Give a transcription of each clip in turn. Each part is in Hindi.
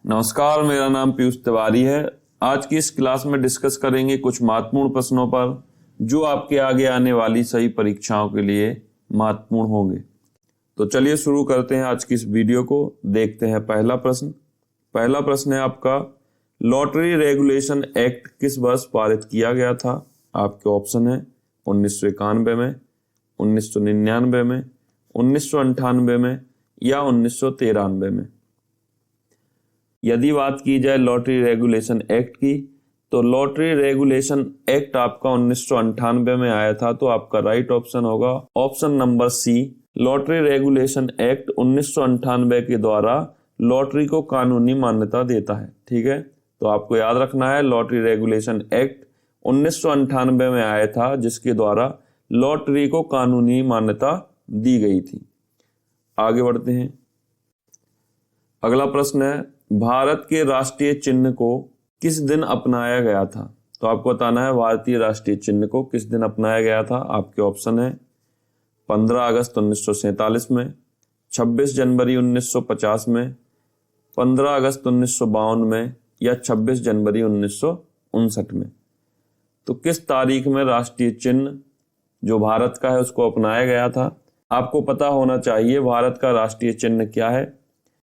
नमस्कार, मेरा नाम पीयूष तिवारी है। आज की इस क्लास में डिस्कस करेंगे कुछ महत्वपूर्ण प्रश्नों पर जो आपके आगे आने वाली सही परीक्षाओं के लिए महत्वपूर्ण होंगे। तो चलिए शुरू करते हैं आज की इस वीडियो को। देखते हैं पहला प्रश्न है आपका, लॉटरी रेगुलेशन एक्ट किस वर्ष पारित किया गया था? आपके ऑप्शन है 1991 में, 1999 में, 1998 में या 1993 में। यदि बात की जाए लॉटरी रेगुलेशन एक्ट की, तो लॉटरी रेगुलेशन एक्ट आपका 1998 में आया था, तो आपका राइट ऑप्शन होगा option number C. Lottery regulation act 1998 के द्वारा लॉटरी को कानूनी मान्यता देता है। ठीक है, तो आपको याद रखना है लॉटरी रेगुलेशन एक्ट 1998 में आया था, जिसके द्वारा लॉटरी को कानूनी मान्यता दी गई थी। आगे बढ़ते हैं। अगला प्रश्न है, भारत के राष्ट्रीय चिन्ह को किस दिन अपनाया गया था? तो आपको बताना है भारतीय राष्ट्रीय चिन्ह को किस दिन अपनाया गया था। आपके ऑप्शन है 15 अगस्त 1947 में, 26 जनवरी 1950 में, 15 अगस्त 1952 में या 26 जनवरी 1959 में। तो किस तारीख में राष्ट्रीय चिन्ह जो भारत का है उसको अपनाया गया था? आपको पता होना चाहिए भारत का राष्ट्रीय चिन्ह क्या है।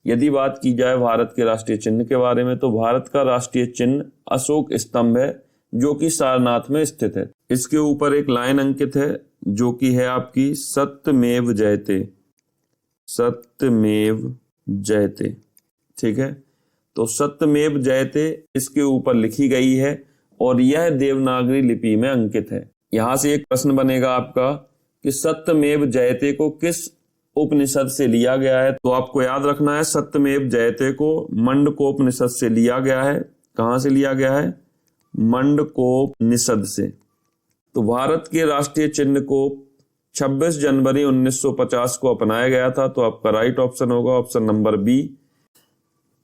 यदि बात की जाए भारत के राष्ट्रीय चिन्ह के बारे में, तो भारत का राष्ट्रीय चिन्ह अशोक स्तंभ है, जो कि सारनाथ में स्थित है। इसके ऊपर एक लाइन अंकित है जो कि है आपकी सत्यमेव जयते, सत्यमेव जयते। ठीक है, तो सत्यमेव जयते इसके ऊपर लिखी गई है और यह देवनागरी लिपि में अंकित है। यहां से एक प्रश्न बनेगा आपका कि सत्यमेव जयते को किस उपनिषद से लिया गया है? तो आपको याद रखना है सत्यमेव जयते को मंडकोपनिषद से लिया गया है। कहां से लिया गया है? मंडकोपनिषद से। तो भारत के राष्ट्रीय चिन्ह को 26 जनवरी 1950 को अपनाया गया था, तो आपका राइट ऑप्शन होगा ऑप्शन नंबर बी।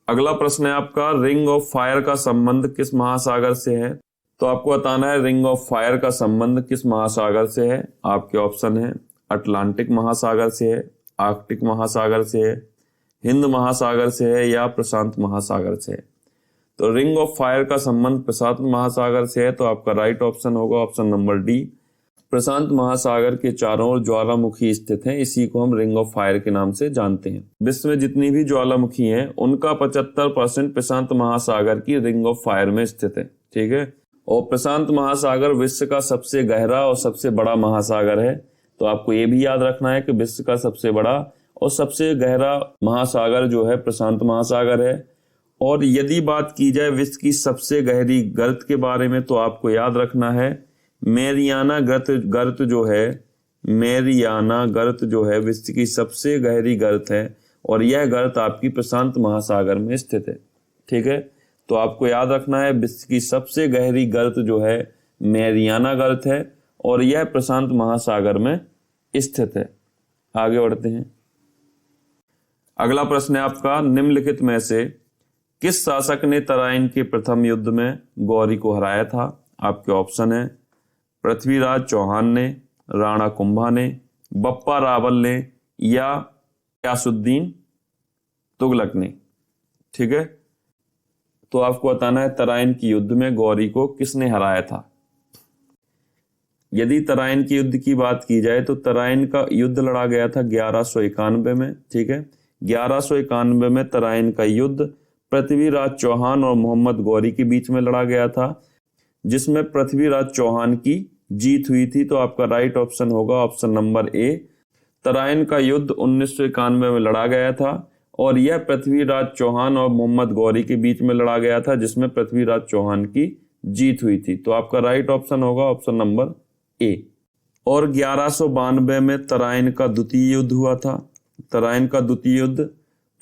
अगला प्रश्न है आपका, रिंग ऑफ फायर का संबंध किस महासागर से है? तो आपको बताना है रिंग ऑफ फायर का संबंध किस महासागर से है। आपके ऑप्शन है अटलांटिक महासागर से है, आर्कटिक महासागर से है, हिंद महासागर से है या प्रशांत महासागर से है। तो रिंग ऑफ फायर का संबंध प्रशांत महासागर से है, तो आपका राइट ऑप्शन होगा ऑप्शन नंबर डी। प्रशांत महासागर के चारों ओर ज्वालामुखी स्थित हैं, इसी को हम रिंग ऑफ फायर के नाम से जानते हैं। विश्व में जितनी भी ज्वालामुखी हैं उनका 75% प्रशांत महासागर की रिंग ऑफ फायर में स्थित है। ठीक है, और प्रशांत महासागर विश्व का सबसे गहरा और सबसे बड़ा महासागर है। तो आपको ये भी याद रखना है कि विश्व का सबसे बड़ा और सबसे गहरा महासागर जो है प्रशांत महासागर है। और यदि बात की जाए विश्व की सबसे गहरी गर्त के बारे में, तो आपको याद रखना है मैरियाना गर्त जो है, मैरियाना गर्त जो है विश्व की सबसे गहरी गर्त है और यह गर्त आपकी प्रशांत महासागर में स्थित है। ठीक है, तो आपको याद रखना है विश्व की सबसे गहरी गर्त जो है मैरियाना गर्त है और यह प्रशांत महासागर में स्थित है। आगे बढ़ते हैं। अगला प्रश्न है आपका, निम्नलिखित में से किस शासक ने तराइन के प्रथम युद्ध में गौरी को हराया था? आपके ऑप्शन है पृथ्वीराज चौहान ने, राणा कुंभा ने, बप्पा रावल ने या गयासुद्दीन तुगलक ने। ठीक है, तो आपको बताना है तराइन की युद्ध में गौरी को किसने हराया था। यदि तराइन के युद्ध की बात की जाए तो तराइन का युद्ध लड़ा गया था 1191 में। ठीक है, 1191 में तराइन का युद्ध पृथ्वीराज चौहान और मोहम्मद गौरी के बीच में लड़ा गया था, जिसमें पृथ्वीराज चौहान की जीत हुई थी। तो आपका राइट ऑप्शन होगा ऑप्शन नंबर ए। तराइन का युद्ध 1991 में लड़ा गया था और यह पृथ्वीराज चौहान और मोहम्मद गौरी के बीच में लड़ा गया था, जिसमें पृथ्वीराज चौहान की जीत हुई थी। तो आपका राइट ऑप्शन होगा ऑप्शन नंबर ए। और 1192 में तराइन का द्वितीय युद्ध हुआ था। तराइन का द्वितीय युद्ध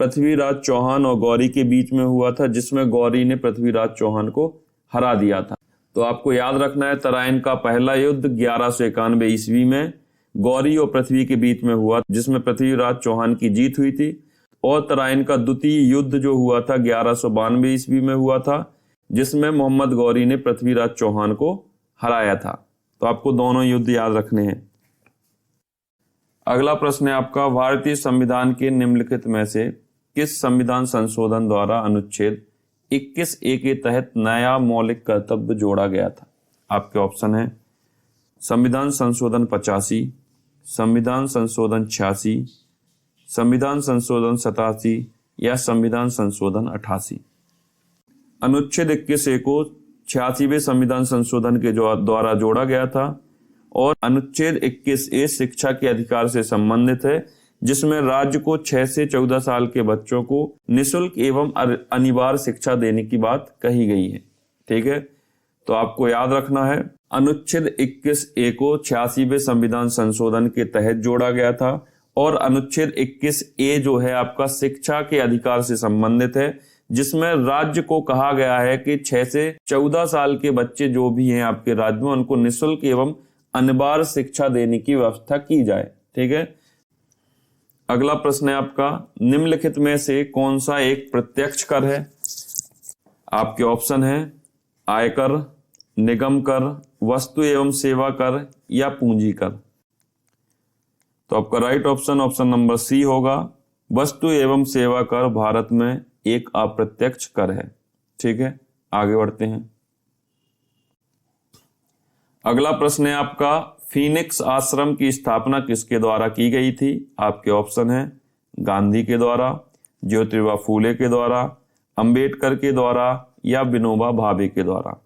पृथ्वीराज चौहान और गौरी के बीच में हुआ था, जिसमें गौरी ने पृथ्वीराज चौहान को हरा दिया था। तो आपको याद रखना है तराइन का पहला युद्ध 1191 ईस्वी में गौरी और पृथ्वी के बीच में हुआ, जिसमें पृथ्वीराज चौहान की जीत हुई थी। और तराइन का द्वितीय युद्ध जो हुआ था 1192 ईस्वी में हुआ था, जिसमें मोहम्मद गौरी ने पृथ्वीराज चौहान को हराया था। तो आपको दोनों युद्ध याद रखने हैं। अगला प्रश्न है आपका, भारतीय संविधान के निम्नलिखित में से किस संविधान संशोधन द्वारा अनुच्छेद 21A के तहत नया मौलिक कर्तव्य जोड़ा गया था? आपके ऑप्शन है संविधान संशोधन 85, संविधान संशोधन 86, संविधान संशोधन 87 या संविधान संशोधन 88। अनुच्छेद 21A को 86वें संविधान संशोधन के द्वारा जोड़ा गया था और अनुच्छेद 21A शिक्षा के अधिकार से संबंधित है, जिसमें राज्य को 6 से 14 साल के बच्चों को निःशुल्क एवं अनिवार्य शिक्षा देने की बात कही गई है। ठीक है, तो आपको याद रखना है अनुच्छेद 21A को 86वें संविधान संशोधन के तहत जोड़ा गया था और अनुच्छेद 21A जो है आपका शिक्षा के अधिकार से संबंधित है, जिसमें राज्य को कहा गया है कि 6 से 14 साल के बच्चे जो भी हैं आपके राज्य में उनको निःशुल्क एवं अनिवार्य शिक्षा देने की व्यवस्था की जाए। ठीक है, अगला प्रश्न है आपका, निम्नलिखित में से कौन सा एक प्रत्यक्ष कर है? आपके ऑप्शन है आयकर, निगम कर, वस्तु एवं सेवा कर या पूंजी कर। तो आपका राइट ऑप्शन नंबर सी होगा। वस्तु एवं सेवा कर भारत में एक अप्रत्यक्ष कर है। ठीक है, आगे बढ़ते हैं। अगला प्रश्न है आपका, फीनिक्स आश्रम की स्थापना किसके द्वारा की गई थी? आपके ऑप्शन है गांधी के द्वारा, ज्योतिबा फूले के द्वारा, अंबेडकर के द्वारा या विनोबा भावे के द्वारा।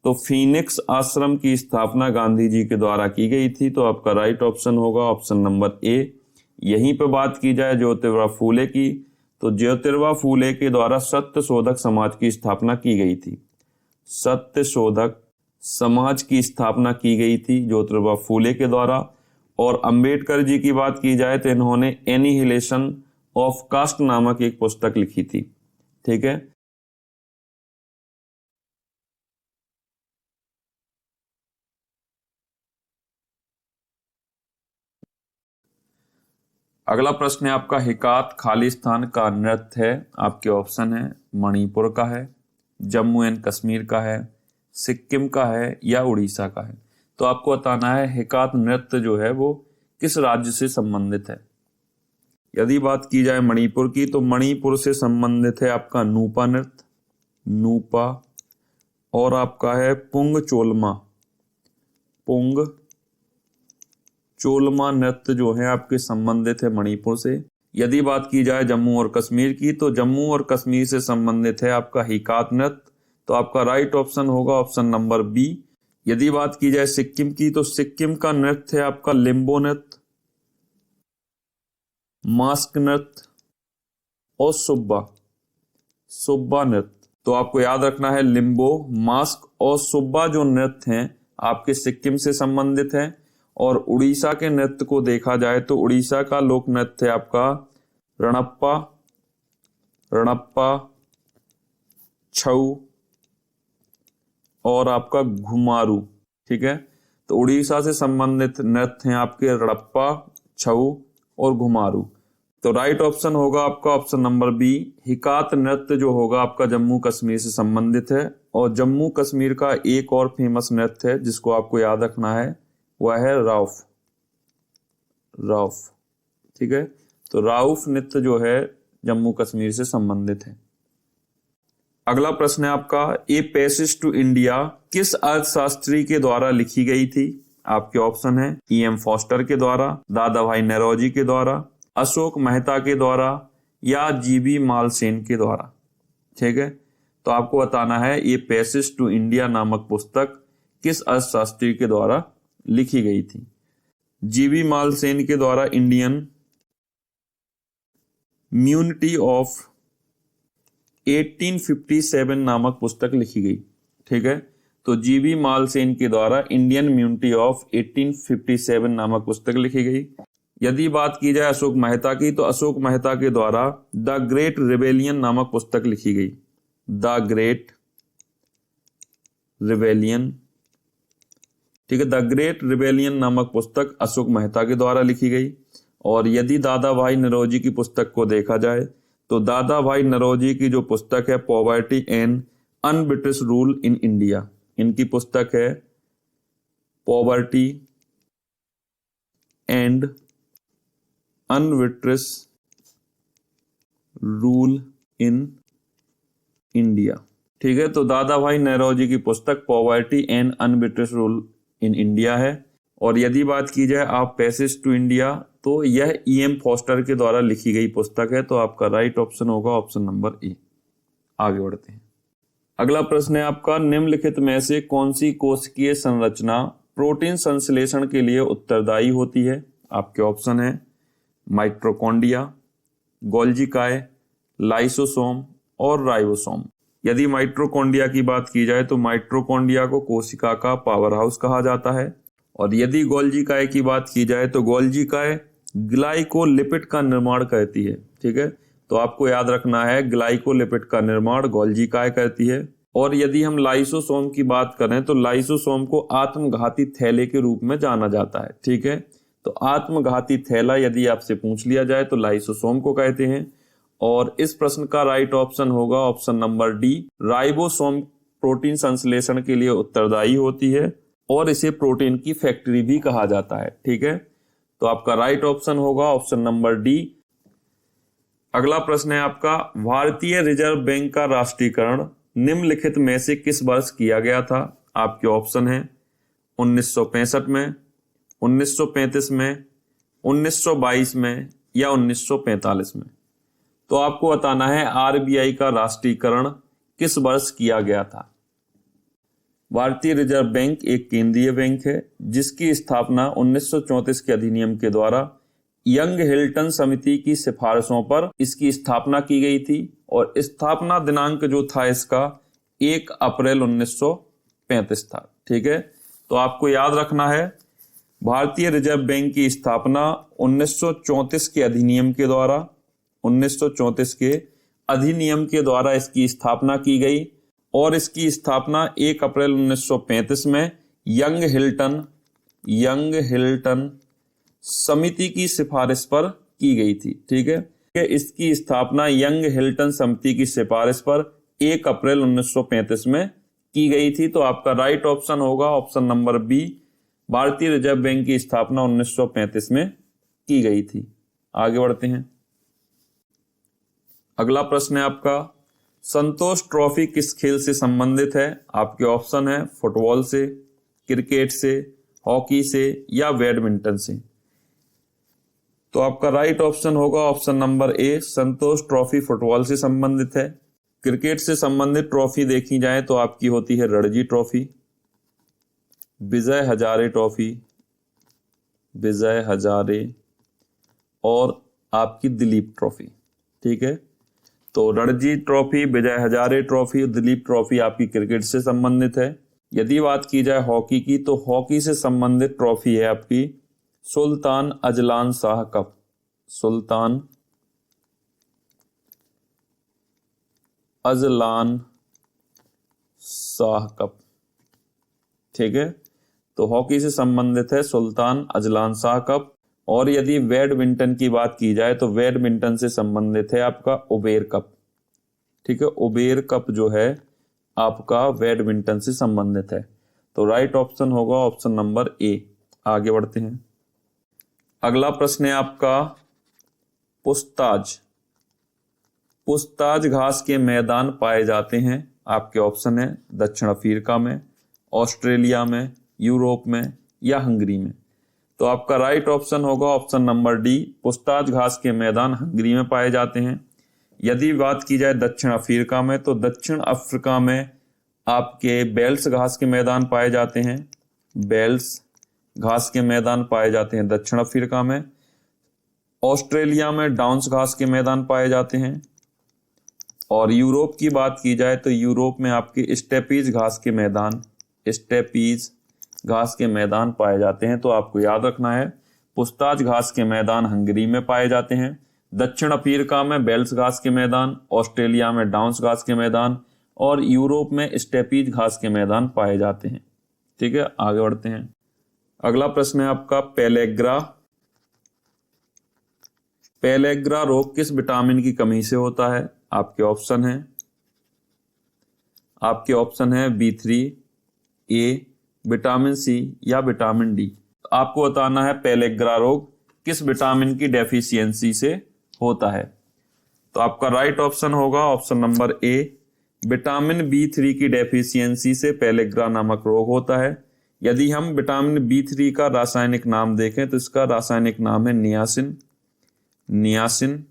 तो फीनिक्स आश्रम की स्थापना गांधी जी के द्वारा की गई थी, तो आपका राइट ऑप्शन होगा ऑप्शन नंबर ए। यहीं पे बात की जाए ज्योतिबा फूले की, तो ज्योतिबा फूले के द्वारा सत्य शोधक समाज की स्थापना की गई थी। सत्य शोधक समाज की स्थापना की गई थी ज्योतिबा फूले के द्वारा। और अंबेडकर जी की बात की जाए तो इन्होंने एनिहिलेशन ऑफ कास्ट नामक एक पुस्तक लिखी थी। ठीक है, अगला प्रश्न है आपका, हिकात खालिस्तान का नृत्य है। आपके ऑप्शन है मणिपुर का है, जम्मू एंड कश्मीर का है, सिक्किम का है या उड़ीसा का है। तो आपको बताना है हिकात नृत्य जो है वो किस राज्य से संबंधित है। यदि बात की जाए मणिपुर की, तो मणिपुर से संबंधित है आपका नूपा नृत्य, नूपा, और आपका है पुंग चोलमा। पुंग चोलमा नृत्य जो है आपके संबंधित है मणिपुर से। यदि बात की जाए जम्मू और कश्मीर की, तो जम्मू और कश्मीर से संबंधित है आपका हिकात नृत्य, तो आपका राइट ऑप्शन होगा ऑप्शन नंबर बी। यदि बात की जाए सिक्किम की, तो सिक्किम का नृत्य है आपका लिम्बो नृत्य, मास्क नृत्य और सुब्बा नृत्य। तो आपको याद रखना है लिम्बो, मास्क और सुब्बा जो नृत्य हैं आपके सिक्किम से संबंधित है। और उड़ीसा के नृत्य को देखा जाए तो उड़ीसा का लोक नृत्य है आपका रणप्पा, छऊ और आपका घुमारू। ठीक है, तो उड़ीसा से संबंधित नृत्य हैं आपके रणप्पा, छऊ और घुमारू। तो राइट ऑप्शन होगा आपका ऑप्शन नंबर बी। हिकात नृत्य जो होगा आपका जम्मू कश्मीर से संबंधित है। और जम्मू कश्मीर का एक और फेमस नृत्य है जिसको आपको याद रखना है, वह है राउफ। ठीक है, तो राउफ नृत्य जो है जम्मू कश्मीर से संबंधित है। अगला प्रश्न है आपका, ए पैसेज टू इंडिया किस अर्थशास्त्री के द्वारा लिखी गई थी? आपके ऑप्शन है E.M. फॉस्टर के द्वारा, दादा भाई नौरोजी के द्वारा, अशोक मेहता के द्वारा या G.B. मालसेन के द्वारा। ठीक है, तो आपको बताना है ये पैसेज टू इंडिया नामक पुस्तक किस अर्थशास्त्री के द्वारा लिखी गई थी। G.B. मालसेन के द्वारा इंडियन म्यूनिटी ऑफ 1857 नामक पुस्तक लिखी गई। ठीक है, तो G.B. मालसेन के द्वारा इंडियन म्यूनिटी ऑफ 1857 नामक पुस्तक लिखी गई। यदि बात की जाए अशोक मेहता की, तो अशोक मेहता के द्वारा द ग्रेट रिबेलियन नामक पुस्तक लिखी गई। The great rebellion. ठीक है, द ग्रेट रिबेलियन नामक पुस्तक अशोक मेहता के द्वारा लिखी गई। और यदि दादा भाई नौरोजी की पुस्तक को देखा जाए तो दादा भाई नौरोजी की जो पुस्तक है poverty and un-British rule in India, इनकी पुस्तक है poverty and un-British rule in India. ठीक है, तो दादा भाई नौरोजी की पुस्तक poverty and un-British rule in India है। और यदि बात की जाए आप पैसेज टू इंडिया, तो यह E.M. फॉस्टर के द्वारा लिखी गई पुस्तक है। तो आपका राइट ऑप्शन होगा ऑप्शन नंबर ए। आगे बढ़ते हैं। अगला प्रश्न है आपका, निम्नलिखित में से कौन सी कोशिकीय संरचना प्रोटीन संश्लेषण के लिए उत्तरदायी होती है? आपके ऑप्शन है माइटोकॉन्ड्रिया, गोल्जी काय, लाइसोसोम और राइबोसोम। यदि माइटोकॉन्ड्रिया की बात की जाए तो माइटोकॉन्ड्रिया को कोशिका का पावर हाउस कहा जाता है। और यदि गोल्जी काय की बात की जाए तो गोल्जी काय ग्लाइकोलिपिड का निर्माण करती है। ठीक है, तो आपको याद रखना है ग्लाइकोलिपिड का निर्माण गोल्जी काय करती है। और यदि हम लाइसोसोम की बात करें तो लाइसोसोम को आत्मघाती थैले के रूप में जाना जाता है। ठीक है, तो आत्मघाती थैला यदि आपसे पूछ लिया जाए तो लाइसोसोम को कहते हैं। और इस प्रश्न का राइट ऑप्शन होगा option number D, ribosome protein संश्लेषण के लिए उत्तरदायी होती है और इसे प्रोटीन की फैक्ट्री भी कहा जाता है। ठीक है, तो आपका राइट ऑप्शन होगा ऑप्शन नंबर डी। अगला प्रश्न है आपका, भारतीय रिजर्व बैंक का राष्ट्रीयकरण निम्नलिखित में से किस वर्ष किया गया था? आपके ऑप्शन है 1965 में, 1935 में, 1922 में या 1945 में। तो आपको बताना है RBI का राष्ट्रीयकरण किस वर्ष किया गया था। भारतीय रिजर्व बैंक एक केंद्रीय बैंक है जिसकी स्थापना 1934 के अधिनियम के द्वारा यंग हिल्टन समिति की सिफारिशों पर इसकी स्थापना की गई थी। और स्थापना दिनांक जो था इसका 1 अप्रैल 1935 था। ठीक है, तो आपको याद रखना है भारतीय रिजर्व बैंक की स्थापना 1934 के अधिनियम के द्वारा 1934 के अधिनियम के द्वारा इसकी स्थापना की गई। और इसकी स्थापना 1 अप्रैल 1935 में यंग हिल्टन समिति की सिफारिश पर की गई थी। ठीक है, इसकी स्थापना यंग हिल्टन समिति की सिफारिश पर 1 अप्रैल 1935 में की गई थी। तो आपका राइट ऑप्शन होगा ऑप्शन नंबर बी, भारतीय रिजर्व बैंक की स्थापना 1935 में की गई थी। आगे बढ़ते हैं। अगला प्रश्न है आपका, संतोष ट्रॉफी किस खेल से संबंधित है? आपके ऑप्शन है फुटबॉल से, क्रिकेट से, हॉकी से या बैडमिंटन से। तो आपका राइट ऑप्शन होगा option number A, Santosh trophy football से संबंधित है। क्रिकेट से संबंधित ट्रॉफी देखी जाए तो आपकी होती है रणजी ट्रॉफी, विजय हजारे ट्रॉफी, विजय हजारे और आपकी दिलीप ट्रॉफी। ठीक है, तो Ranji trophy, Vijay Hazare trophy, Dilip trophy आपकी क्रिकेट से संबंधित है। यदि बात की जाए हॉकी की तो हॉकी से संबंधित ट्रॉफी है आपकी Sultan Azlan Shah cup, Sultan Azlan Shah cup. ठीक है, तो हॉकी से संबंधित है सुल्तान अजलान शाह कप। और यदि बैडमिंटन की बात की जाए तो बैडमिंटन से संबंधित है आपका उबेर कप। ठीक है, उबेर कप जो है आपका बैडमिंटन से संबंधित है। तो राइट ऑप्शन होगा ऑप्शन नंबर ए। आगे बढ़ते हैं। अगला प्रश्न है आपका, पुछताछ घास के मैदान पाए जाते हैं। आपके ऑप्शन है दक्षिण अफ्रीका में, ऑस्ट्रेलिया में, यूरोप में या हंगरी में। तो आपका राइट ऑप्शन होगा ऑप्शन नंबर डी, पुछताछ घास के मैदान हंगरी में पाए जाते हैं। यदि बात की जाए दक्षिण अफ्रीका में तो दक्षिण अफ्रीका में आपके बेल्स घास के मैदान पाए जाते हैं, बेल्स घास के मैदान पाए जाते हैं दक्षिण अफ्रीका में। ऑस्ट्रेलिया में डाउन्स घास के मैदान पाए जाते हैं। और यूरोप की बात की जाए तो यूरोप में आपके स्टेपीज घास के मैदान पाए जाते हैं। तो आपको याद रखना है पुछताछ घास के मैदान हंगरी में पाए जाते हैं, दक्षिण अफ्रीका में बेल्स घास के मैदान, ऑस्ट्रेलिया में डाउन्स घास के मैदान और यूरोप में स्टेपीज घास के मैदान पाए जाते हैं। ठीक है, आगे बढ़ते हैं। अगला प्रश्न है आपका, पेलेग्रा रोग किस विटामिन की कमी से होता है? आपके ऑप्शन है B3, ए, विटामिन सी या विटामिन डी। आपको बताना है पेलेग्रा रोग किस विटामिन की डेफिशिएंसी से होता है। तो आपका राइट ऑप्शन होगा option number A. Vitamin B3 की डेफिशिएंसी से पेलेग्रा नामक रोग होता है। यदि हम विटामिन B3 का रासायनिक नाम देखें तो इसका रासायनिक नाम है नियासिन।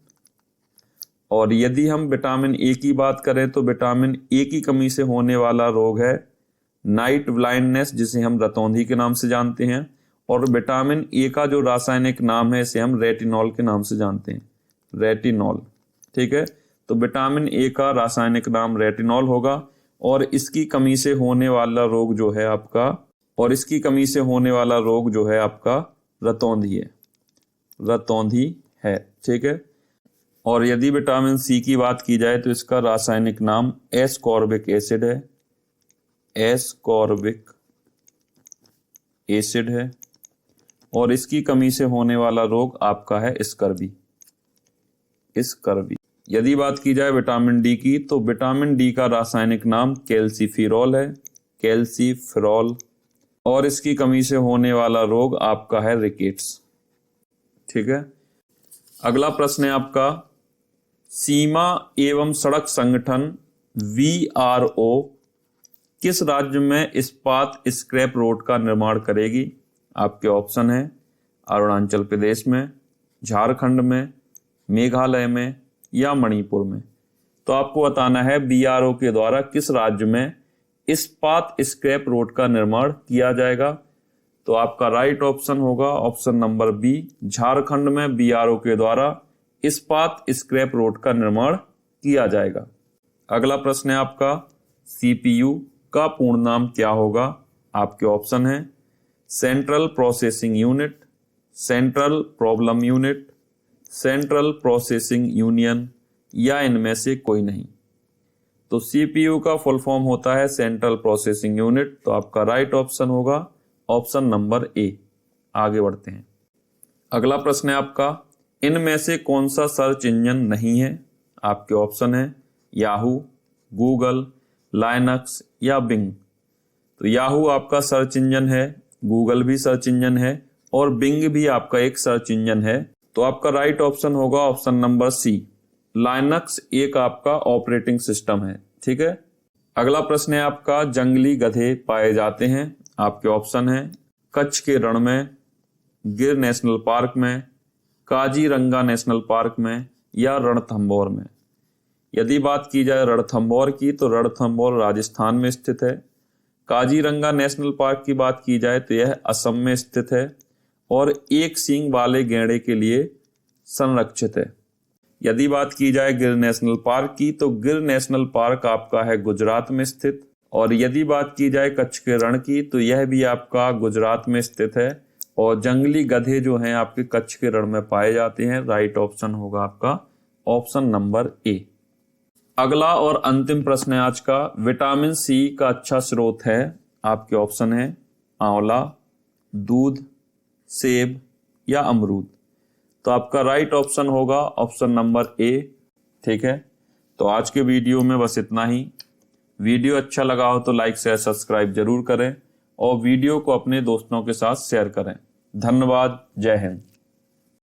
और यदि हम विटामिन ए की बात करें तो विटामिन ए की कमी से होने वाला रोग है नाइट ब्लाइंडनेस, जिसे हम रतौंधी के नाम से जानते हैं। और विटामिन ए का जो रासायनिक नाम है इसे हम रेटिनॉल के नाम से जानते हैं, रेटिनॉल। ठीक है, तो विटामिन ए का रासायनिक नाम रेटिनॉल होगा और इसकी कमी से होने वाला रोग जो है आपका रतौंधी है। ठीक है, और यदि विटामिन सी की बात की जाए तो इसका रासायनिक नाम एस्कॉर्बिक एसिड है और इसकी कमी से होने वाला रोग आपका है स्कर्वी। यदि बात की जाए विटामिन डी की तो विटामिन डी का रासायनिक नाम कैल्सीफेरॉल है, और इसकी कमी से होने वाला रोग आपका है रिकेट्स। ठीक है, अगला प्रश्न है आपका सीमा एवं सड़क संगठन VRO किस राज्य में इस्पात स्क्रैप रोड का निर्माण करेगी? आपके ऑप्शन है अरुणाचल प्रदेश में, झारखंड में, मेघालय में या मणिपुर में। तो आपको बताना है BRO के द्वारा किस राज्य में इस्पात स्क्रैप रोड का निर्माण किया जाएगा। तो आपका राइट ऑप्शन होगा ऑप्शन नंबर बी, झारखंड में BRO के द्वारा इस्पात स्क्रैप रोड का निर्माण किया जाएगा। अगला प्रश्न है आपका CPU का पूर्ण नाम क्या होगा? आपके ऑप्शन है central processing unit, central problem unit, central processing union या इनमें से कोई नहीं। तो CPU का फुल फॉर्म होता है सेंट्रल प्रोसेसिंग यूनिट। तो आपका राइट ऑप्शन होगा ऑप्शन नंबर ए। आगे बढ़ते हैं, अगला प्रश्न है आपका इनमें से कौन सा सर्च इंजन नहीं है? आपके ऑप्शन है याहू, गूगल, लाइनक्स या बिंग। तो याहू आपका सर्च इंजन है, गूगल भी सर्च इंजन है और बिंग भी आपका एक सर्च इंजन है। तो आपका राइट ऑप्शन होगा ऑप्शन नंबर सी, लाइनक्स एक आपका ऑपरेटिंग सिस्टम है। ठीक है, अगला प्रश्न है आपका जंगली गधे पाए जाते हैं। आपके ऑप्शन है कच्छ के रण में, गिर नेशनल पार्क में, काजीरंगा नेशनल पार्क में या रणथंभौर में। यदि बात की जाए रणथंभौर की तो रणथंभौर राजस्थान में स्थित है। काजीरंगा नेशनल पार्क की बात की जाए तो यह असम में स्थित है और एक सींग वाले गैंडे के लिए संरक्षित है। यदि बात की जाए गिर नेशनल पार्क की तो गिर नेशनल पार्क आपका है गुजरात में स्थित। और यदि बात की जाए कच्छ के रण की तो यह भी आपका गुजरात में स्थित है और जंगली गधे जो हैं आपके कच्छ के रण में पाए जाते हैं। राइट ऑप्शन होगा आपका ऑप्शन नंबर ए। अगला और अंतिम प्रश्न है आज का, विटामिन सी का अच्छा स्रोत है। आपके ऑप्शन है आंवला, दूध, सेब या अमरूद। तो आपका राइट ऑप्शन होगा ऑप्शन नंबर ए। ठीक है, तो आज के वीडियो में बस इतना ही। वीडियो अच्छा लगा हो तो लाइक शेयर सब्सक्राइब जरूर करें और वीडियो को अपने दोस्तों के साथ शेयर करें। धन्यवाद, जय हिंद।